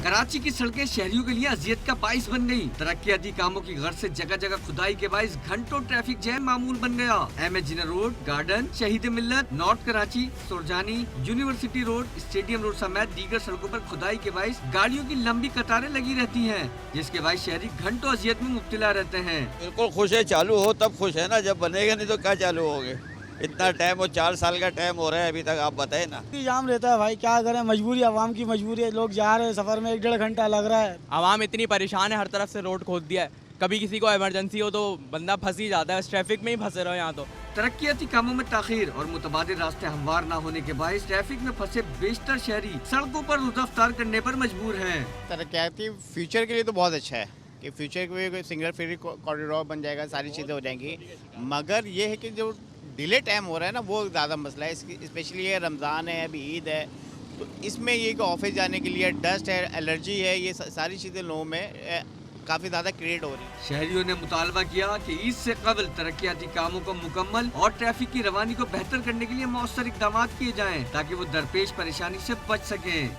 कराची की सड़कें शहरियों के लिए अजियत का बाइस बन गई। तरक्याती कामों की गर्ज से जगह जगह खुदाई के बाइस घंटों ट्रैफिक जैम मामूल बन गया। अहमद जिना रोड, गार्डन, शहीद मिल्लत, north Karachi, Surjani, university road, stadium road समेत दीगर सड़कों पर खुदाई के बाइस गाड़ियों की लंबी कतारें लगी रहती हैं, जिसके बाइस शहरी घंटों अजियत में मुब्तला रहते हैं। बिल्कुल खुश है, चालू हो तब खुश है ना, जब बनेगा नहीं तो क्या चालू होगे। इतना टाइम हो, 4 साल का टाइम हो रहा है अभी तक, आप बताए ना। जाम रहता है भाई, क्या करें, मजबूरी, आवाम की मजबूरी है। लोग जा रहे हैं सफर में, 1-1.5 घंटा लग रहा है। आवाम इतनी परेशान है, हर तरफ से रोड खोद दिया है। कभी किसी को इमरजेंसी हो तो बंदा फंस ही जाता है, ट्रैफिक में ही फंसे रहो यहाँ तो। तरक्याती कामों में ताखीर और मुतबादिल रास्ते हमवार न होने के बायस ट्रैफिक में फंसे बेशतर शहरी सड़कों पर रफ्तार करने पर मजबूर हैं। तरक्याती फ्यूचर के लिए तो बहुत अच्छा है कि फ्यूचर के लिए सिंगल फ्री कॉरिडोर बन जाएगा, सारी चीज़ें हो जाएंगी, मगर ये है कि जो डिले टाइम हो रहा है ना, वो ज़्यादा मसला है। स्पेशली ये रमज़ान है, अभी ईद है, तो इसमें ये कि ऑफिस जाने के लिए डस्ट है, एलर्जी है, ये सारी चीज़ें लोगों में काफ़ी ज़्यादा क्रिएट हो रही है। शहरियों ने मुतालबा किया कि ईद से कबल तरक्याती कामों को मुकम्मल और ट्रैफिक की रवानी को बेहतर करने के लिए मौसर इक़दामात किए जाएं, ताकि वो दरपेश परेशानी से बच सकें।